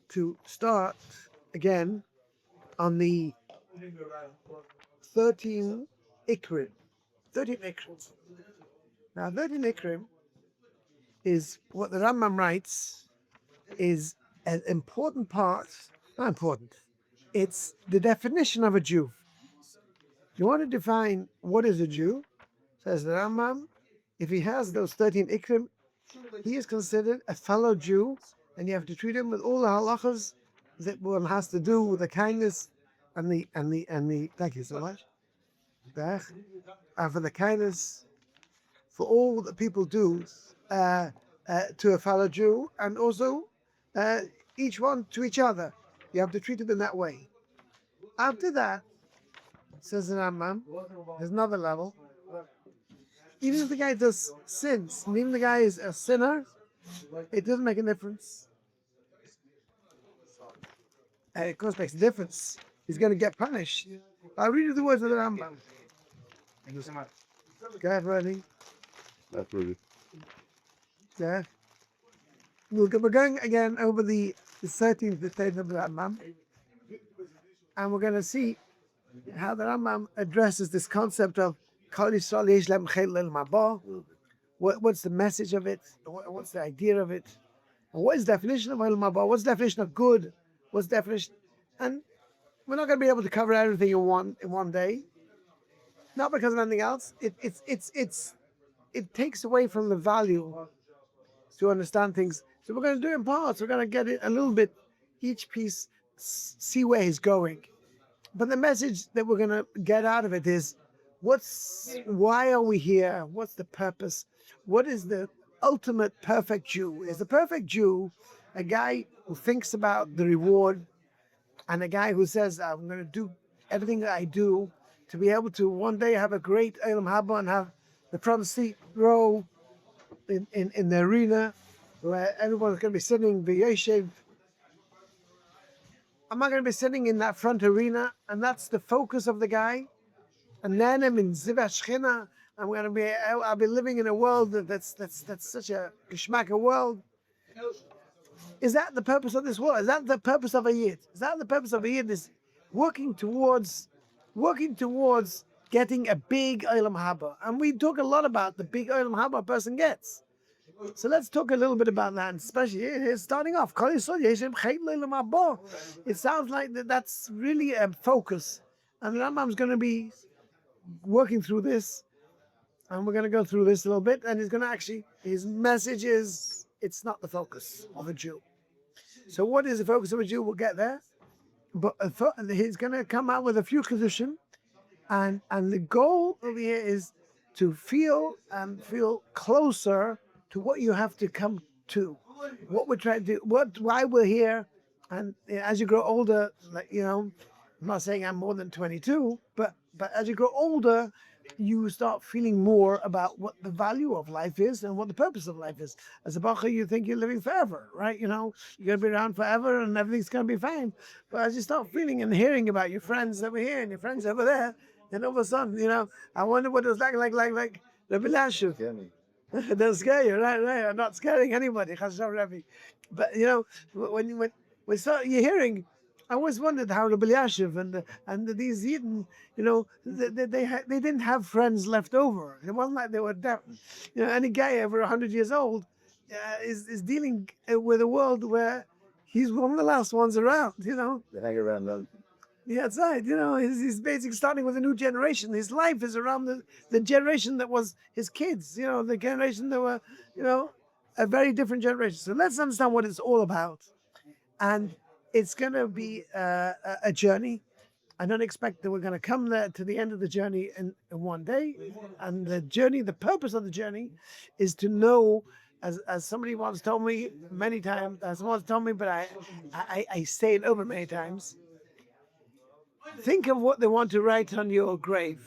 to start again on the 13 Ikrim. 13 Ikrim. Now, 13 Ikrim is what the Rambam writes is an important part, not important, it's the definition of a Jew. You want to define what is a Jew, says the Rambam, if he has those 13 Ikrim, he is considered a fellow Jew, and you have to treat him with all the halachas that one has to do with the kindness and the thank you so much. For the kindness for all that people do to a fellow Jew, and also each one to each other. You have to treat them in that way. After that, says the Rambam, there's another level. Even if the guy does sins, and even the guy is a sinner, it doesn't make a difference. Of course, it makes a difference. He's going to get punished. I'll read you the words of the Rambam. Thank you so much. Go ahead, Rodney. That's really. Yeah. We're going again over the 13th page of the Rambam, and we're going to see how the Rambam addresses this concept of Kol Yisrael Yesh Lehem Chel El Mabah. What's the message of it? What's the idea of it? And what is the definition of El Mabah? What's the definition of good? What's the definition? And we're not going to be able to cover everything in one day. Not because of anything else. It takes away from the value to understand things. So we're going to do it in parts. We're going to get it a little bit, each piece, see where he's going. But the message that we're going to get out of it is, why are we here? What's the purpose? What is the ultimate perfect Jew? Is the perfect Jew a guy who thinks about the reward, and a guy who says, I'm going to do everything that I do to be able to one day have a great Olam Haba and have the front seat row in the arena where everyone's going to be sitting the Yeshiv. I'm not going to be sitting in that front arena, and that's the focus of the guy. And then I'm in Zivat Shechina. I'll be living in a world that's such a geschmacka world. Is that the purpose of this world? Is that the purpose of a Yid? Is that the purpose of a Yid? Is working towards getting a big Olam Haba. And we talk a lot about the big Olam Haba a person gets. So let's talk a little bit about that, especially here, starting off. It sounds like that's really a focus. And the Rambam's going to be working through this, and we're going to go through this a little bit, and he's going to his message is, it's not the focus of a Jew. So what is the focus of a Jew? We'll get there. But he's going to come out with a few conditions, and the goal over here is to feel closer to what you have to come to, what we're trying to do, why we're here. And as you grow older, I'm not saying I'm more than 22, but as you grow older, you start feeling more about what the value of life is and what the purpose of life is. As a bacher, you think you're living forever, right? You're going to be around forever and everything's going to be fine. But as you start feeling and hearing about your friends over here and your friends over there, then all of a sudden, I wonder what it was like Rabbi Lashuv. They'll scare you, right? I'm not scaring anybody, but when you're hearing, I always wondered how Rabbi Lashuv and these Yidden, they didn't have friends left over. It wasn't like they were deaf. Any guy over 100 years old is dealing with a world where he's one of the last ones around. They hang around them. Yeah, that's right. He's basically starting with a new generation. His life is around the generation that was his kids, the generation that were, a very different generation. So let's understand what it's all about. And it's going to be a journey. I don't expect that we're going to come there to the end of the journey in one day. And the purpose of the journey is to know, as somebody once told me many times, but I say it over many times, think of what they want to write on your grave,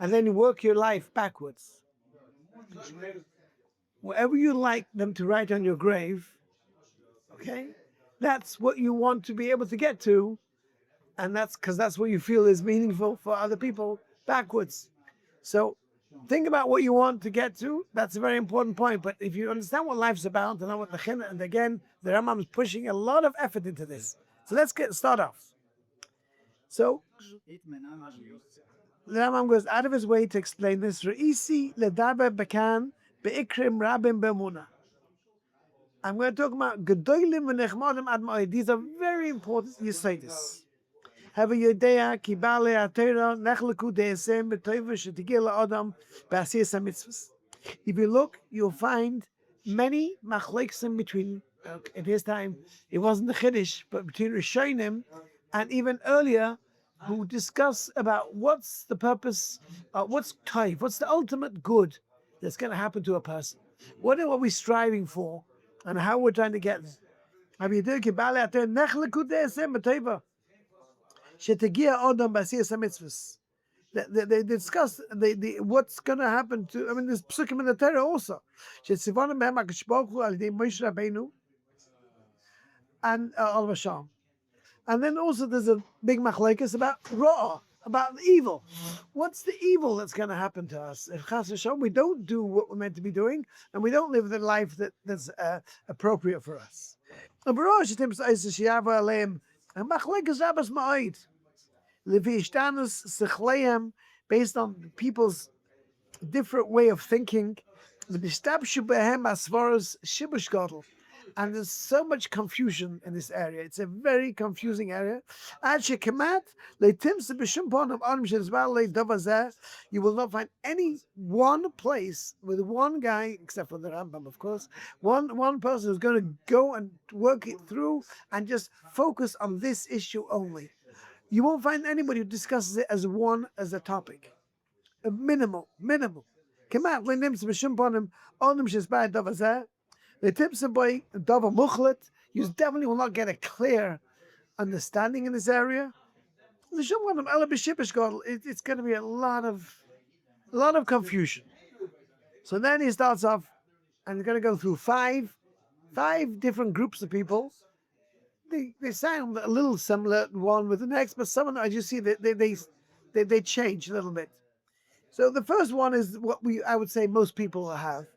and then work your life backwards. Whatever you like them to write on your grave, okay, that's what you want to be able to get to, and that's because that's what you feel is meaningful for other people backwards. So think about what you want to get to. That's a very important point. But if you understand what life's about, and what the and again, the Rambam is pushing a lot of effort into this. So let's start off. So the Rambam goes out of his way to explain this. Re'isi ledaber bekan be'ikrim rabim be'muna. I'm going to talk about gedolim v'nechmadim ad ma'od. These are very important. You say this. Have a yodea ki ba'alei HaTorah nechleku de'esem b'toiva shetigil la'adam b'asiyas hamitzvos. If you look, you'll find many machleksim between. In his time, it wasn't the Chiddush, but between Rishonim and even earlier, who discuss about what's the purpose, what's taif, what's the ultimate good that's going to happen to a person. What are we striving for, and how we're trying to get there. They discuss what's going to happen to. I mean, there's psukim in the Torah also. And al-Basham. And then also there's a big machlekes about Ruach, about the evil. What's the evil that's going to happen to us? If Chas v'Shalom, we don't do what we're meant to be doing, and we don't live the life that's appropriate for us. And machlekes Shabbos ma'od. Levi ishtanus sechleim, based on people's different way of thinking. And there's so much confusion in this area. It's a very confusing area. You will not find any one place with one guy, except for the Rambam, of course, one person who's going to go and work it through and just focus on this issue only. You won't find anybody who discusses it as a topic. A minimal. You definitely will not get a clear understanding in this area. It's going to be a lot of confusion. So then he starts off, and he's going to go through five different groups of people. They sound a little similar one with the next, but some of them, as you see, they change a little bit. So the first one is what I would say most people have.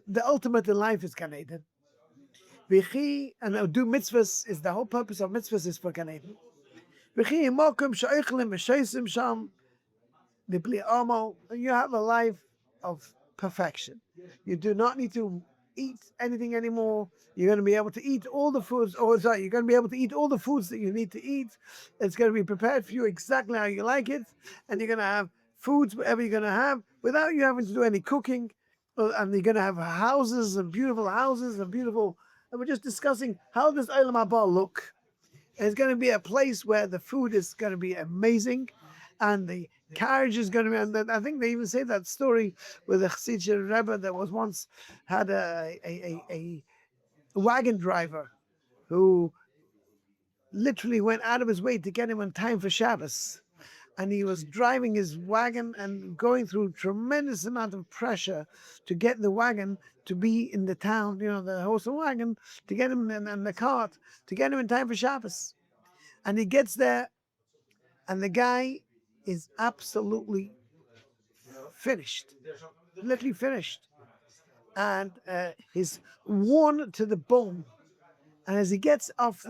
The ultimate in life is Gan Eden. And do mitzvahs is the whole purpose of mitzvahs is for Gan Eden. You have a life of perfection. You do not need to eat anything anymore. You're going to be able to eat all the foods, you're going to be able to eat all the foods that you need to eat. It's going to be prepared for you exactly how you like it, and you're going to have foods, whatever you're going to have, without you having to do any cooking. And you're going to have houses and beautiful houses and beautiful. And we're just discussing how does Olam Haba look. And it's going to be a place where the food is going to be amazing, and the carriage is going to be. And I think they even say that story with a Chassidic Rebbe that was once had a wagon driver who literally went out of his way to get him on time for Shabbos. And he was driving his wagon and going through tremendous amount of pressure to get the wagon to be in the town, the horse and wagon, to get him in the cart, to get him in time for Shabbos. And he gets there, and the guy is absolutely finished, literally finished. And he's worn to the bone. And as he gets off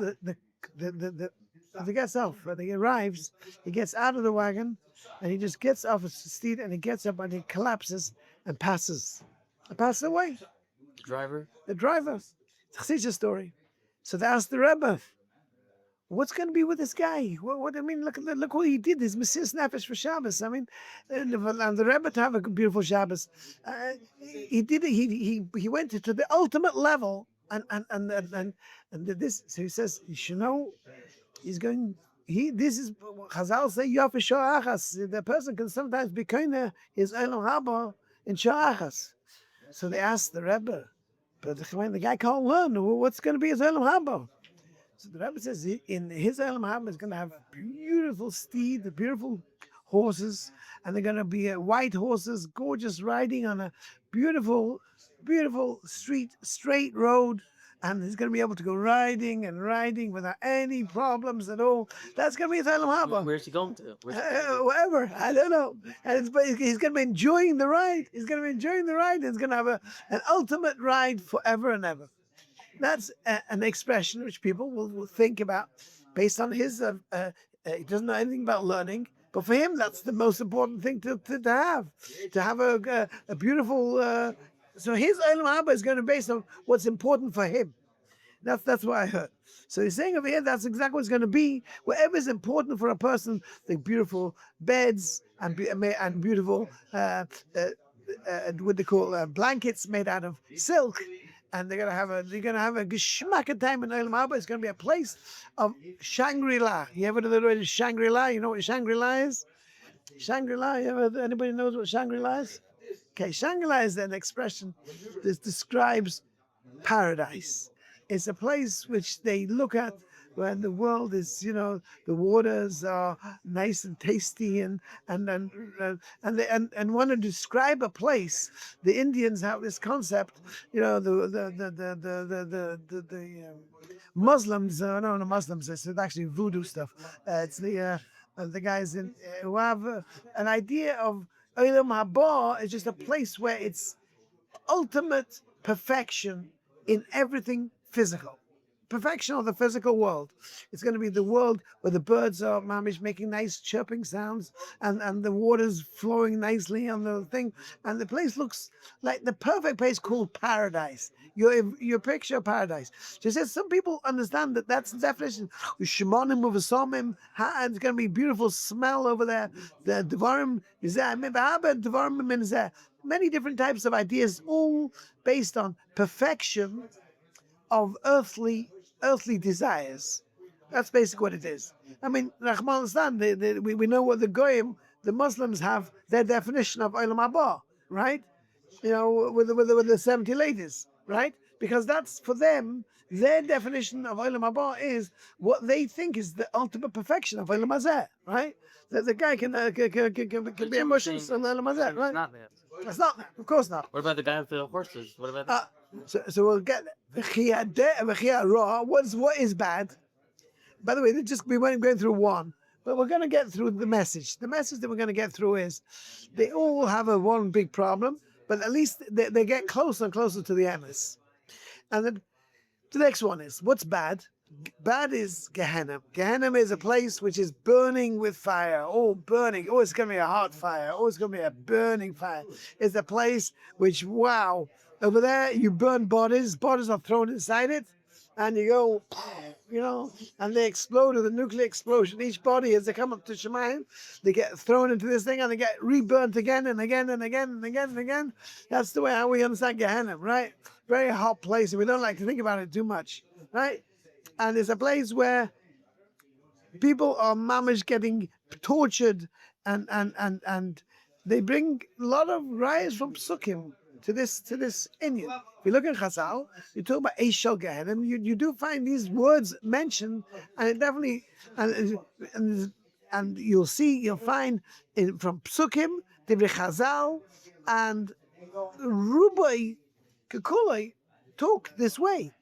as he gets off, when he arrives, he gets out of the wagon, and he just gets off his seat, and he gets up, and he collapses and passes away. The driver. It's a story. So they asked the Rebbe, what's going to be with this guy? What I mean, look what he did. He's Mesiras Nefesh for Shabbos. I mean, and the Rebbe to have a beautiful Shabbos. He did it. He went to the ultimate level, and did this. So he says, you know, this is Chazal say Yaf Achas. The person can sometimes be kind his Olam Haba in Sha'achas. So they asked the Rebbe, but the guy can't learn. What's going to be his Olam Haba? So the Rebbe says in his Olam Haba is going to have beautiful steed, beautiful horses, and they're going to be white horses, gorgeous riding on a beautiful straight road, and he's going to be able to go riding and riding without any problems at all. That's going to be his Olam Haba. Where's he going to? Wherever, I don't know. And he's going to be enjoying the ride. He's going to be enjoying the ride. He's going to have an ultimate ride forever and ever. That's an expression which people will think about based on his. He doesn't know anything about learning, but for him, that's the most important thing to have. To have a beautiful. So his Olam Haba is going to be based on what's important for him. That's what I heard. So he's saying over here that's exactly what it's going to be. Whatever is important for a person, the beautiful beds and beautiful what they call blankets made out of silk, and they're gonna have a geschmack time in Olam Haba. It's going to be a place of Shangri-La. You ever heard of the word Shangri-La? You know what Shangri-La is? Shangri-La. Anybody knows what Shangri-La is? Okay, Shangri-La is an expression that describes paradise. It's a place which they look at when the world is, the waters are nice and tasty, and want to describe a place. The Indians have this concept, the Muslims, no Muslims, it's actually voodoo stuff. It's the guys who have an idea of Olam Haba is just a place where it's ultimate perfection in everything physical. Perfection of the physical world. It's going to be the world where the birds are making nice chirping sounds, and the water's flowing nicely on the thing, and the place looks like the perfect place called paradise. Your picture of paradise. She says some people understand that that's the definition. Shimonim u'v'somim, it's going to be beautiful smell over there. The Devarim is there. Devarim is there. Many different types of ideas, all based on perfection of earthly desires. That's basically what it is. I mean, Rahman al-Islam, we know what the Goyim, the Muslims have their definition of Olam Haba, right? With the 70 ladies, right? Because that's for them, their definition of Olam Haba is what they think is the ultimate perfection of Olam Hazeh, right? That the guy can be emotions on Olam Hazeh, right? It's not that. It's not that, of course not. What about the guy with the horses? What about that? So we'll get what is bad. By the way, we weren't going through one, but we're going to get through the message. The message that we're going to get through is they all have one big problem, but at least they get closer and closer to the emes. And then the next one is what's bad. Bad is Gehenna. Gehenna is a place which is burning with fire. Oh, burning. Oh, it's going to be a hot fire. Oh, it's going to be a burning fire. It's a place which, wow, over there you burn bodies. Bodies are thrown inside it, and you go, and they explode with a nuclear explosion. Each body, as they come up to Shemayim, they get thrown into this thing, and they get reburnt again and again and again and again and again. That's the way how we understand Gehenna, right? Very hot place, and we don't like to think about it too much, right? And it's a place where people are mamish getting tortured, and they bring a lot of riots from Psukim to this Indian. If you look at Chazal, you talk about Eishel Gehenna, and you do find these words mentioned, and it definitely and you'll find from Psukim, Divrei Chazal, and Rubai Kekulai talk this way.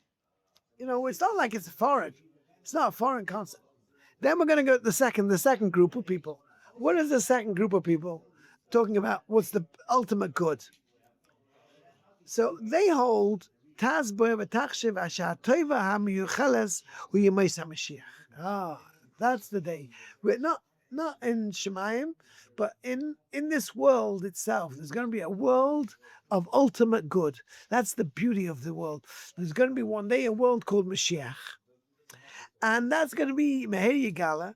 It's not like it's foreign. It's not a foreign concept. Then we're going to go to the second group of people. What is the second group of people talking about? What's the ultimate good? So they hold Taz Boy v'Tachshiv Asher Toiva HaMiyucheles Hu Yemais HaMashiach. That's the day. We're not in Shemayim, but in this world itself. There's going to be a world of ultimate good. That's the beauty of the world. There's going to be one day a world called Mashiach. And that's going to be Meher Yigala.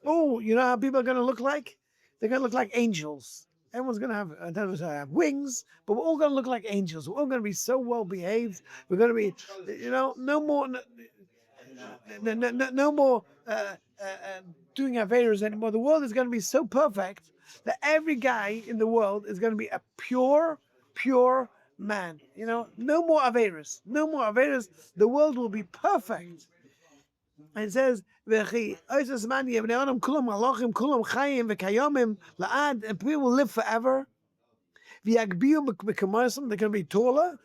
Oh, you know how people are going to look like? They're going to look like angels. Everyone's going to have wings, but we're all going to look like angels. We're all going to be so well behaved. We're going to be, no more doing Averas anymore. The world is going to be so perfect that every guy in the world is going to be a pure man. No more Averas. No more Averas. The world will be perfect. And it says, and people will live forever. They're going to be taller.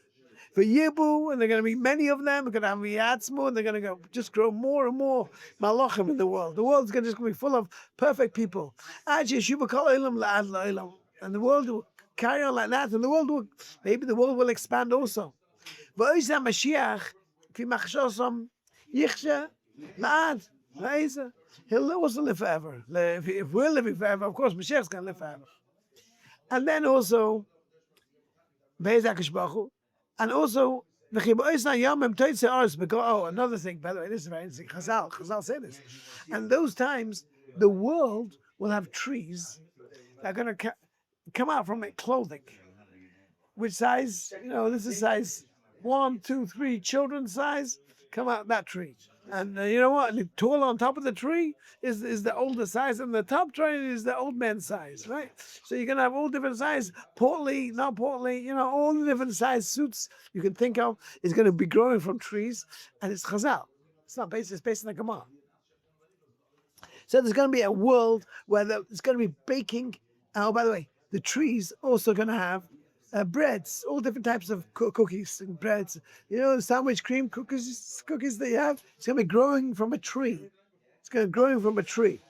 for Yibu, and they're going to be many of them. They're going to have Yatzmu, and they're going to go just grow more and more Malachim in the world. The world's going to just be full of perfect people. And the world will carry on like that, and maybe the world will expand also. Mashiach, he'll also live forever. If we're living forever, of course, Mashiach's going to live forever. And then also, and also, oh, another thing, by the way, this is very interesting. Chazal say this. And those times, the world will have trees that are going to come out from it clothing. Which size? This is size 1, 2, 3, children's size. Come out that tree. And you know what? The tall on top of the tree is the older size, and the top tree is the old man's size, right? So you're going to have all different sizes, portly, not portly, all the different size suits you can think of is going to be growing from trees, and it's chazal. It's not based, it's based on the Gemara. So there's going to be a world where it's going to be baking. Oh, by the way, the trees also going to have breads, all different types of cookies and breads. The sandwich cream cookies that you have, it's going to be growing from a tree. It's going to be growing from a tree.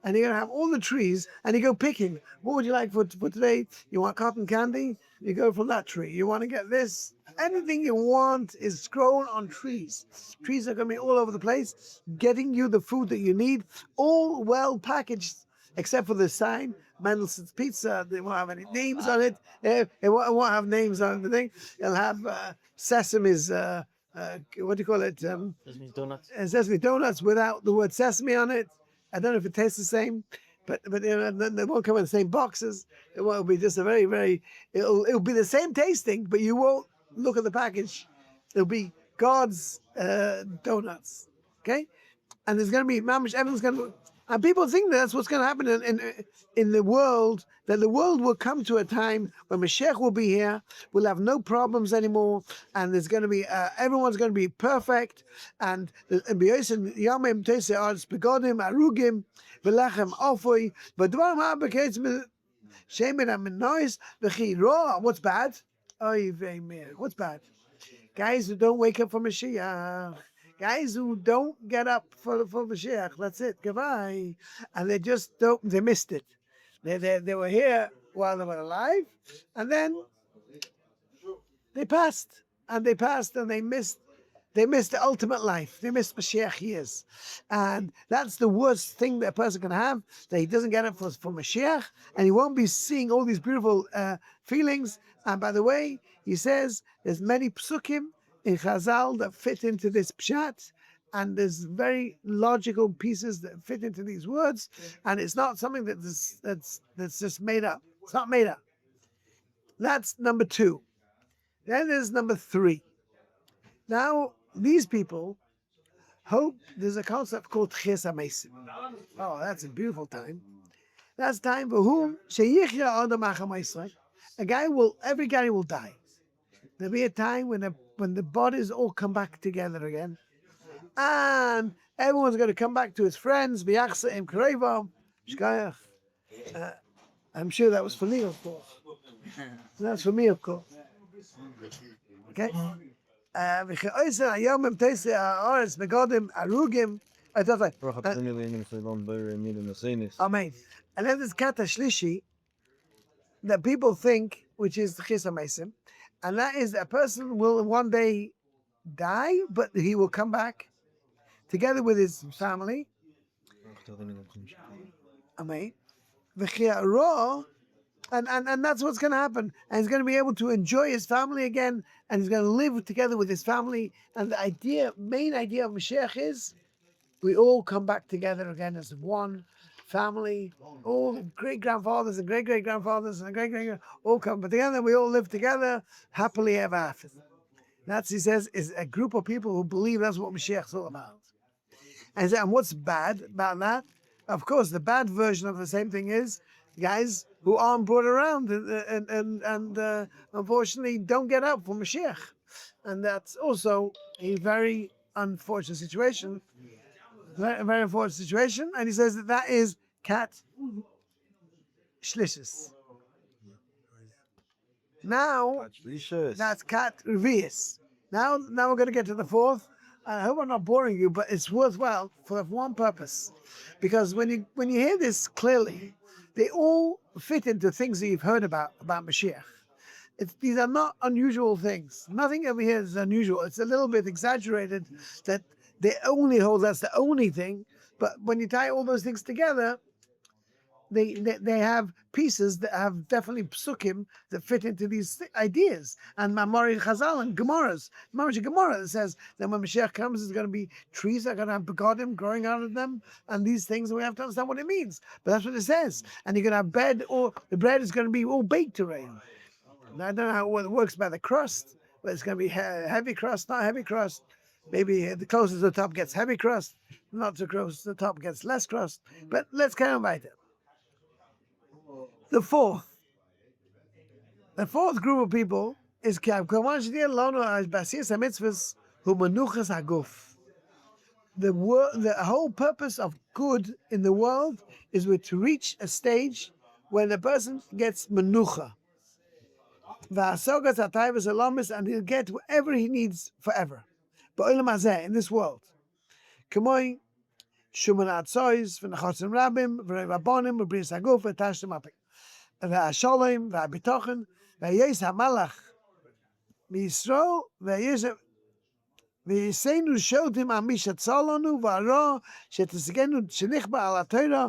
And you're going to have all the trees, and you go picking. What would you like for today? You want cotton candy? You go from that tree. You want to get this? Anything you want is grown on trees. Trees are going to be all over the place, getting you the food that you need, all well packaged, except for the sign. Mendelssohn's Pizza, they won't have any names on it. It won't have names on the thing. It'll have Sesame's, what do you call it? Sesame donuts. Sesame donuts without the word sesame on it. I don't know if it tastes the same, but they won't come in the same boxes. It will be just a very, very, it'll be the same tasting, but you won't look at the package. It'll be God's donuts, okay? And there's going to be, everyone's going to, and people think that's what's going to happen in the world, that the world will come to a time when Mashiach will be here, we'll have no problems anymore, and there's going to be, everyone's going to be perfect, and what's bad? What's bad? Guys who don't wake up for Mashiach. Guys who don't get up for Mashiach, that's it, goodbye. And they just they missed it. They were here while they were alive, and then they passed, and they missed the ultimate life. They missed Mashiach years. And that's the worst thing that a person can have, that he doesn't get up for Mashiach, and he won't be seeing all these beautiful feelings. And by the way, he says there's many psukim in Chazal that fit into this pshat, and there's very logical pieces that fit into these words, and it's not something that's just made up. It's not made up. That's number 2. Then there's number 3. Now, these people hope there's a concept called Ches HaMeisim. Oh, that's a beautiful time. That's time for whom? Every guy will die. There'll be a time when the bodies all come back together again, and everyone's going to come back to his friends. I'm sure that was for me, of course. That's for me, of course. Okay. Amen. And then there's kata shlishi that people think, which is Ches HaMeisim, and that is a person will one day die, but he will come back together with his family. Amen. And that's what's going to happen. And he's going to be able to enjoy his family again, and he's going to live together with his family. And the main idea of Mashiach is we all come back together again as one family. All great-grandfathers and great-great-grandfathers and great-great all come together. We all live together happily ever after. That's, he says, is a group of people who believe that's what Mashiach's all about. And what's bad about that? Of course, the bad version of the same thing is guys who aren't brought around and unfortunately don't get up for Mashiach. And that's also a very unfortunate situation. Very, very unfortunate situation. And he says that is kat shlishis. Now, that's Kat Revius. Now we're going to get to the fourth. I hope I'm not boring you, but it's worthwhile for one purpose. Because when you hear this clearly, they all fit into things that you've heard about Mashiach. These are not unusual things. Nothing over here is unusual. It's a little bit exaggerated that they only hold that's the only thing. But when you tie all those things together, they have pieces that have definitely psukim that fit into these ideas. And Mamori Chazal and Gemaras. Mamori Gemara that says that when Mashiach comes, there's going to be trees that are going to have begodim growing out of them, and these things, we have to understand what it means. But that's what it says. And you're going to have bread, or the bread is going to be all baked already. Now, I don't know how it works by the crust, but it's going to be heavy crust, not heavy crust. Maybe the closer to the top gets heavy crust, not too close to the top gets less crust. But let's carry on weiter. The fourth group of people is the whole purpose of good in the world is to reach a stage when the person gets menucha. And he'll get whatever he needs forever. But in this world. והשולם והביטחון והיש המלאך מישראל ויסנו שודים על מי שצלנו והרע שתסגנו שנכבה על התורה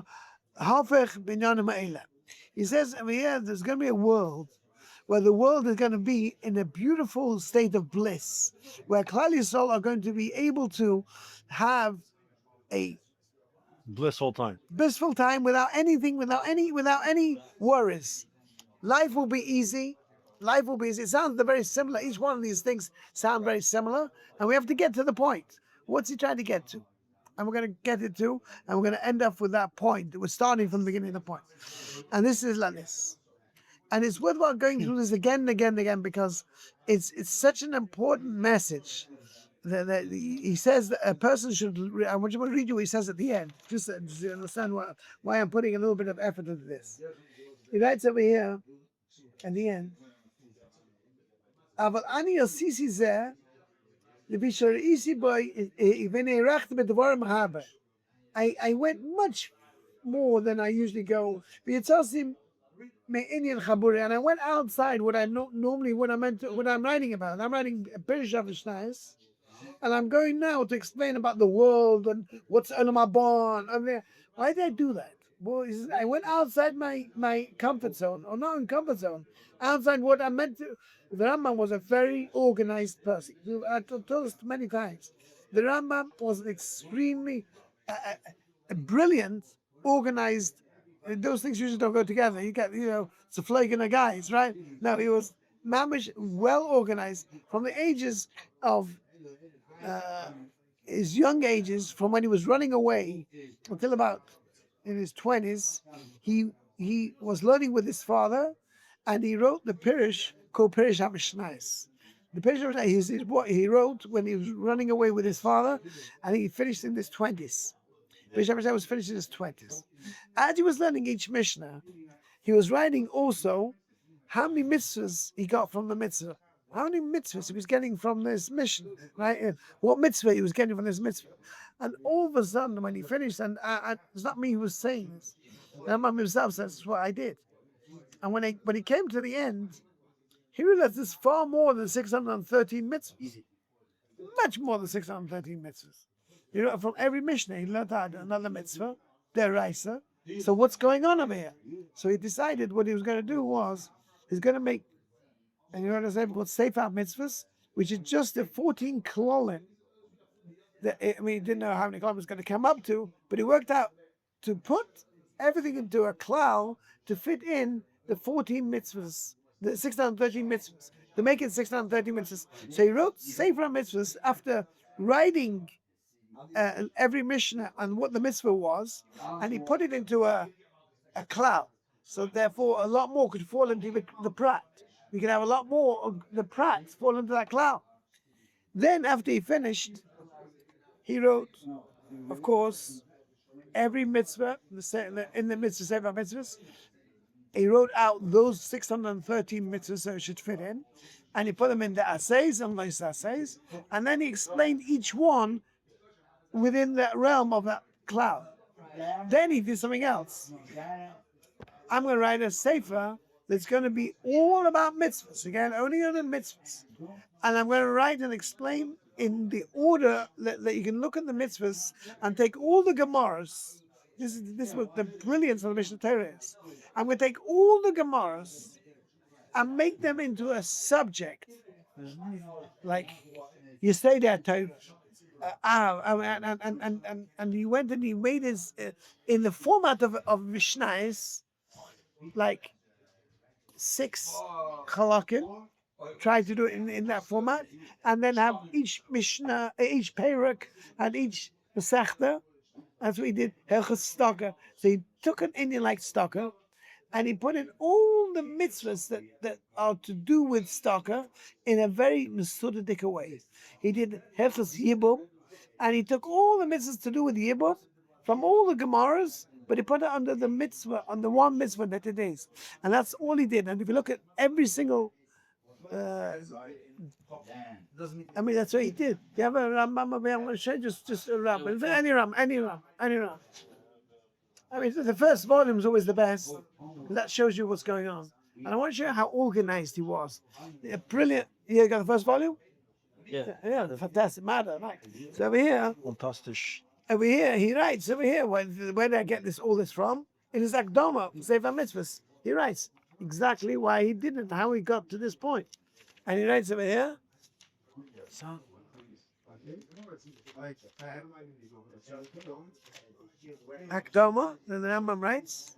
ההפך בעניינים האלה. He says over here there's going to be a world where the world is going to be in a beautiful state of bliss, where Klal Yisrael are going to be able to have a blissful time without any worries. Life will be easy. It sounds very similar. Each one of these things sound very similar, and we have to get to the point. What's he trying to get to? And we're going to get it to, and we're going to end up with that point. We're starting from the beginning of the point. And this is like this. And it's worthwhile going through this again and again and again, because it's such an important message. That he says that a person should. I want to read you what he says at the end, just to understand why I'm putting a little bit of effort into this. He writes over here at the end. אבל אני עשיתי זה, לפי שראיתי בו, ונערכתי בדברים הרבה. I went much more than I usually go. ויצאתי מעניין חבורי, and I went outside what I normally what I'm writing about. I'm writing Perish Avishtais. And I'm going now to explain about the world and what's Olam Haba. Why did I do that? Well, I went outside my comfort zone, or not in comfort zone, outside what I meant to. The Rambam was a very organized person. I told us many times. The Rambam was extremely brilliant, organized. Those things usually don't go together. You get, it's a flaking of guys, right? No, he was mamish, well organized from the ages of his young ages, from when he was running away until about in his 20s. He was learning with his father, and he wrote the Pirish called Pirish HaMishnais. The Pirish HaMishnais is what he wrote when he was running away with his father, and he finished in his 20s. Pirish HaMishnais was finished in his 20s. As he was learning each Mishnah, he was writing also how many mitzvahs he got from the mitzvah. How many mitzvahs he was getting from this mission, right? What mitzvah he was getting from this mitzvah. And all of a sudden, when he finished, and it's not me who was saying this, the Rambam himself says, that's what I did. And when he came to the end, he realized there's far more than 613 mitzvahs. Much more than 613 mitzvahs. From every Mishnah, he learned out another mitzvah, deraisa. So what's going on over here? So he decided what he was going to do was, he's going to make, and you understand what's Sefer mitzvahs, which is just the 14 klolim. He didn't know how many klolim was going to come up to, but he worked out to put everything into a klal to fit in the 14 mitzvahs, the 613 mitzvahs, to make it 613 mitzvahs. So he wrote Sefer mitzvahs after writing every Mishnah and what the mitzvah was, and he put it into a klal. So therefore, a lot more could fall into the prat. You can have a lot more of the prats fall into that cloud. Then after he finished, he wrote, of course, every mitzvah in the mitzvah, Sefer mitzvahs, he wrote out those 613 mitzvahs so it should fit in, and he put them in the assays and those assays, and then he explained each one within that realm of that cloud. Then he did something else. I'm going to write a sefer that's going to be all about mitzvahs. Again, only on the mitzvahs. And I'm going to write and explain in the order that you can look at the mitzvahs and take all the Gemaras. This is what the brilliance of the Mishnah Torah is. I'm going to take all the Gemaras and make them into a subject. Like, you say that Torah. And he went and he made his, in the format of Mishnahs, like 6 halakim, try to do it in that format, and then have each Mishnah, each Perek, and each Masechta. That's what he did, Hilchos Stalker. So he took an Indian like Stalker, and he put in all the mitzvahs that are to do with Stalker in a very Mesudadic way. He did Hilchos Yibum, and he took all the mitzvahs to do with Yibum from all the Gemaras, but he put it under the mitzvah, on the one mitzvah that it is. And that's all he did. And if you look at every single, I mean, that's what he did. You have a Rambam, I'm going to show you just a Rambam. Any Rambam. I mean, the first volume is always the best. That shows you what's going on. And I want to show you how organized he was. Brilliant. You got the first volume? Yeah. The fantastic matter. Right. So over here, Fantastisch. over here, he writes, over here, where did I get all this from? In his Akdama, Sefer Mitzvahs. He writes exactly why he did it, how he got to this point. And he writes over here, Akdama, then the Rambam writes,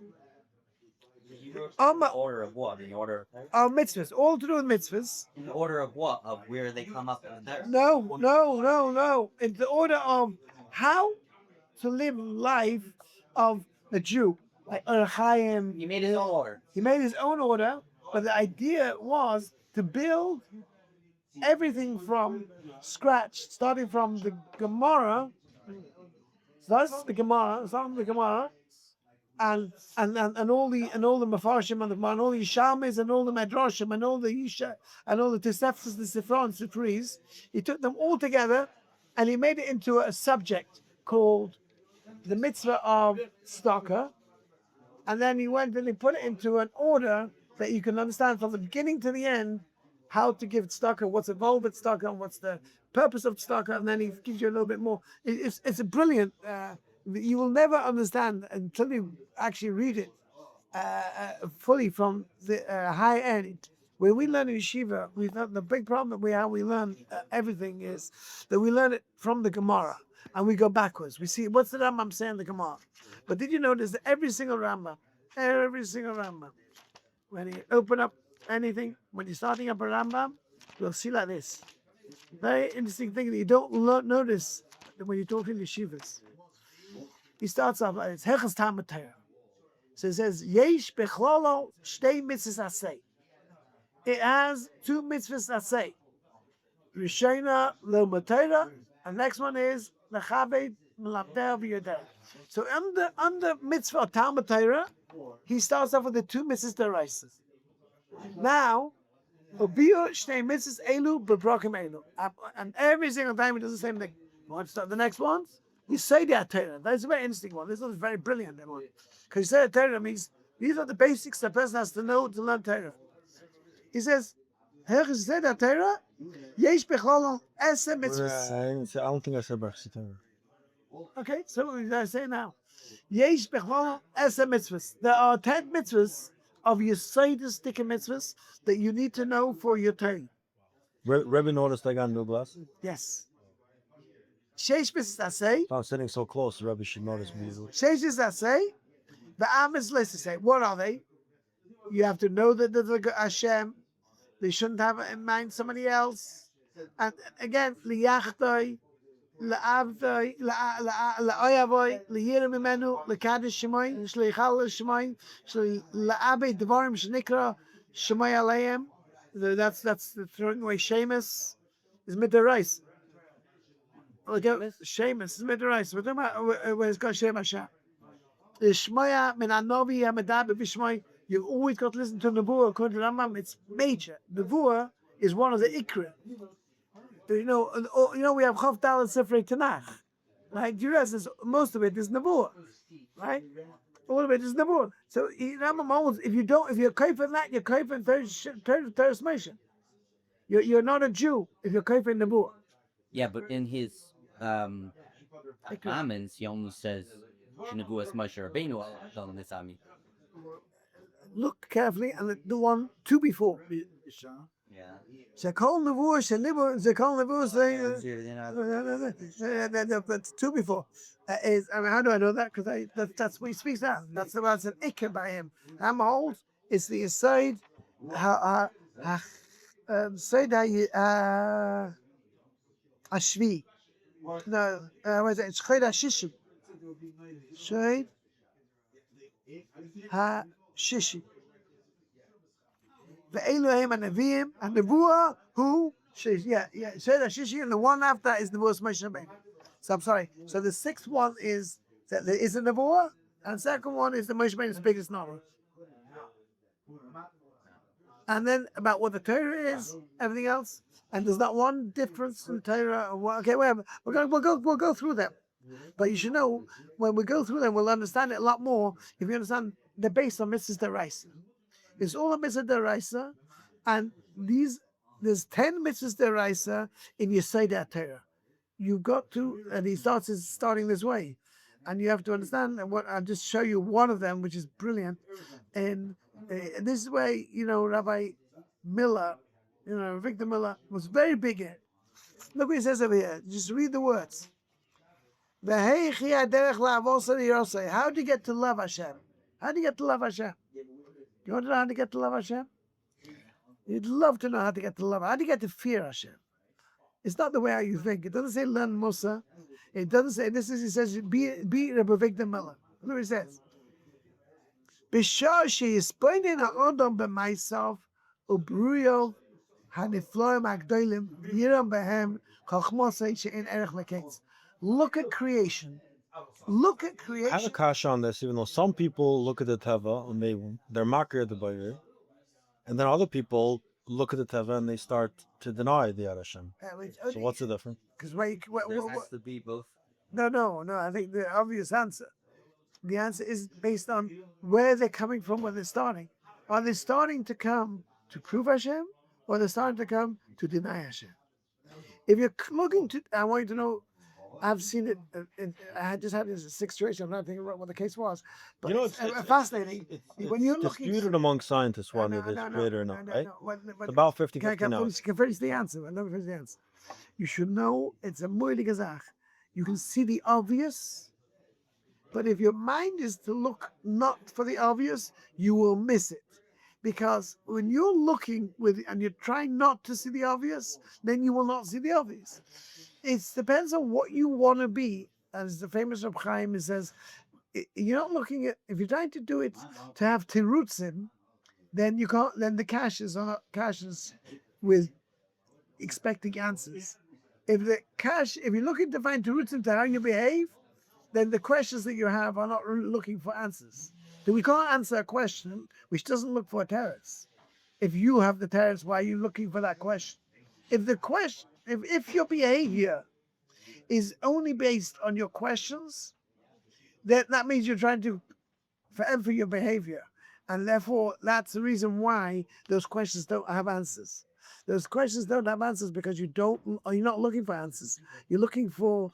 The order of what? The order of mitzvahs, all to do with mitzvahs. in the order of what? Of where they come up in the text? No. It's the order of how to live life of the Jew. Like Chaim. He made his own order. He made his own order, but the idea was to build everything from scratch, starting from the Gemara. So that's the Gemara, starting from the Gemara, and all the Mefarshim and all the Yishalmis and all the Medrashim and all the Yisha and all the Tosefos, the Sefer and Sifris. He took them all together and he made it into a subject called the mitzvah of Stalker. And then he went and he put it into an order that you can understand from the beginning to the end how to give tzedakah, what's involved with tzedakah, and what's the purpose of tzedakah, and then he gives you a little bit more. It's a brilliant. You will never understand until you actually read it fully from the high end. When we learn in yeshiva, the big problem that we learn everything is that we learn it from the Gemara and we go backwards. We see what's the Rambam saying in the Gemara. But did you notice that every single Rambam, when you open up anything, when you're starting up a Rambam, you'll see like this. Very interesting thing that you don't notice when you're talking yeshivas. He starts off like this, Hechas Talmud Torah. So it says, Yesh bechlolo shtei mitzvahs asay. It has 2 mitzvahs asay. Rishona lo matera, and next one is lechaved melamdeh v'yodeh. So under mitzvah Talmud Torah, he starts off with the 2 mitzvahs deraisa. Now, Obiyo shtei mitzvahs elu b'brakim elu, and every single time he does the same thing. You want to start the next ones? You say the Torah. That's a very interesting one. This one is very brilliant. Because you say the Torah means these are the basics the person has to know to learn Torah. He says, Torah, yesh bechlolon esem mitzvahs. I don't think I said Torah. Okay, so what did I say now? Yesh bechlolon esem mitzvahs. There are 10 mitzvahs of Yesodus sticker mitzvahs that you need to know for your Torah. Rebbe noticed I got a new glass. Yes. Sheish mitzvahs asay. If I'm sitting so close, the Rebbe should notice me. Sheish mitzvahs asay. The Amos list to say, what are they? You have to know that there's a Hashem. They shouldn't have in mind somebody else. And again, liyachtoi, la'avdoi, la'oyavoi, liyirim imenu, l'kadish shemoy, shleichal shemoy, la'abe devarim shnikra shemoy aleim. That's the throwing away Sheamus is midarais. Sheamus is midarais. We're talking about where it's got Shem Hashem. Shmoya min anovi hamedab b'shmoy You've always got to listen to Nebuah. According to Rambam, it's major. Nebuah is one of the Ikrim. You know, we have Chav Dal and Sefer Tanakh. Right? You realize most of it is Nebuah. Right? All of it is Nebuah. So Rambam holds, if you're kaifing that, you're kaifing Teres Moshe. You're not a Jew if you're kaifing Nebuah. Yeah, but in his comments, he only says Shnevuas Moshe Rabbeinu al Nisami. Look carefully, and the one two before. Yeah. Shekol Nevuah, Shenibur, Shekol Nevuah, that's two before. How do I know that? Because that's what he speaks out. That's an Iker by him. Ham holds, it's the aside, Ashvi. No, what is it? It's Chayda Shishim. Shayid HaShishim. The Elohim and Nevi'im and Nebuah who Shayid HaShishim, and the one after is Nebuah Moshe Rabbeinu. So I'm sorry. So the sixth one is that there is a Nebuah, and the second one is the Moshe Rabbeinu's biggest novel. And then about what the Torah is, everything else, and there's not one difference in Torah. Or what, okay, whatever. We'll go through them, but you should know when we go through them, we'll understand it a lot more if you understand they're based on Mitzvahs Deraisa. It's all a Mitzvah Deraisa, and there's 10 Mitzvahs Deraisa in Yesod Torah. You've got to, and he starting this way, and you have to understand. And what I'll just show you one of them, which is brilliant, and this is where Rabbi Miller, Victor Miller was very big in. Look what he says over here. Just read the words. How do you get to love Hashem? How do you get to love Hashem? You want to know how to get to love Hashem? You'd love to know how to get to love. How do you get to fear Hashem? It's not the way how you think. It doesn't say learn Musa. It doesn't say, it says, be Rabbi Victor Miller. Look what it says. B'shar she'yispoinen ha'odom b'maisav u'bruyo ha'nifloim ha'gdolim yiram behem chachmosei she'en erech leketz. Look at creation. Look at I creation. have a kasha on this, even though some people look at the Teva and they're makir the Bayer, and then other people look at the Teva and they start to deny the Yad Hashem. So what's the difference? Because There has to be both. No. I think the obvious answer. The answer is based on where they're coming from, where they're starting. Are they starting to come to prove Hashem, or they're starting to come to deny Hashem? If you're looking to, I want you to know, I've seen it. I just had this situation. I'm not thinking about what the case was, but it's fascinating. When you're looking, disputed among scientists whether it is created or not, right? It's about 50-50 now. Can finish the answer. Let me finish the answer. You should know it's a moeilige Zach. You can see the obvious, but if your mind is to look not for the obvious, you will miss it. Because when you're looking and you're trying not to see the obvious, then you will not see the obvious. It depends on what you want to be. As the famous Reb Chaim says, you're not looking at, if you're trying to do it to have tirutzim, then you can't, then the caches are not caches with expecting answers. If you're looking to find tirutzim to how you behave, then the questions that you have are not looking for answers. So we can't answer a question which doesn't look for a teretz. If you have the teretz, why are you looking for that question? If your behavior is only based on your questions, that means you're trying to forever your behavior. And therefore, that's the reason why those questions don't have answers. Those questions don't have answers because you're not looking for answers. You're looking for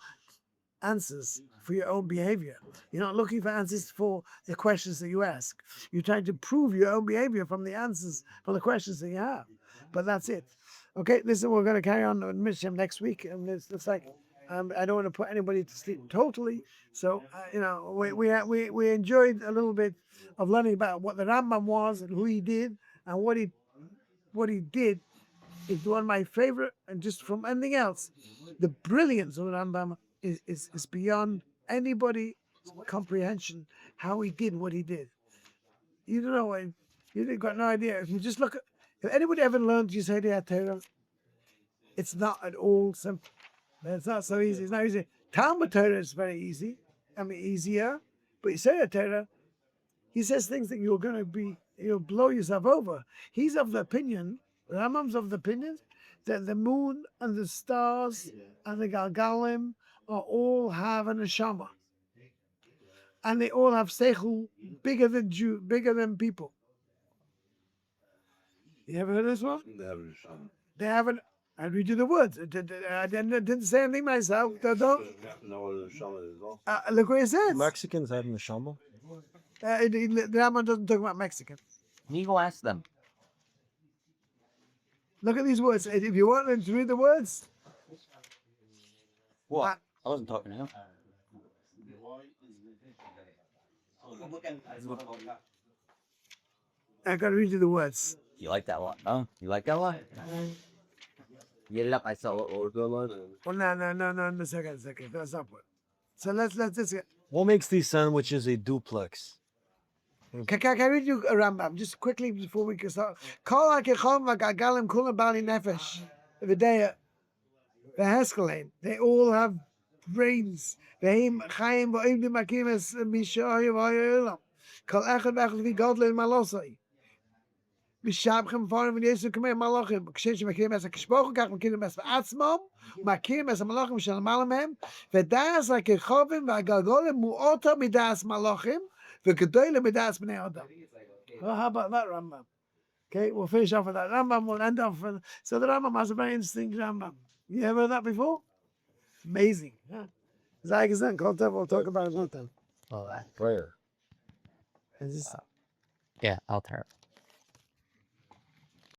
answers for your own behavior. You're not looking for answers for the questions that you ask. You're trying to prove your own behavior from the answers, from the questions that you have. But that's it. Okay, listen, we're going to carry on with Mishim next week. And it's like, I don't want to put anybody to sleep totally. So, we enjoyed a little bit of learning about what the Rambam was and who he did and what he did is one of my favorite. And just from anything else, the brilliance of the Rambam is beyond anybody's comprehension how he did what he did. You don't know, you've got no idea. If you just look at, if anybody ever learned Yesod HaTorah, it's not at all simple. It's not so easy. It's not easy. Talmud Torah is very easy. I mean, easier. But Yesod HaTorah, he says things that you're going to be you'll blow yourself over. He's of the opinion, Rambam's of the opinion, that the moon and the stars and the Galgalim are all have a neshama. And they all have seichel bigger than people. You ever heard this one? They haven't. I read you the words. I didn't say anything myself. Don't. Look what it says. Mexicans have neshama. The Rambam doesn't talk about Mexican. You go ask them. Look at these words. If you want them to read the words, What? I wasn't talking to him. I gotta read you the words. You like that one, huh? You like that one? Get it up. I saw it. Oh no, second. That's not what. So let's just. What makes these sandwiches a duplex? Can I read you a Rambam just quickly before we can start? Kol ha'kechom v'gagalim kulam bali nefesh v'deya v'heskalein. They all have brains. V'hem chayim v'oim d'makim es mishayi v'olam. Kol echad v'echad v'godle malosai. Mishabchem farim v'yesu kamei malachim. Kshen shemakim es ha'kishpochu kach makim es v'atzmom. Makim es ha'malachim shel malamem. V'das ha'kechovim v'agagolim mu'ota midas malachim. How about that Rambam? Okay, we'll finish off with that Rambam. We'll end off. So the Rambam has a very interesting Rambam. You ever heard that before? Amazing. We'll talk about it another time. Prayer. Yeah, I'll tell her.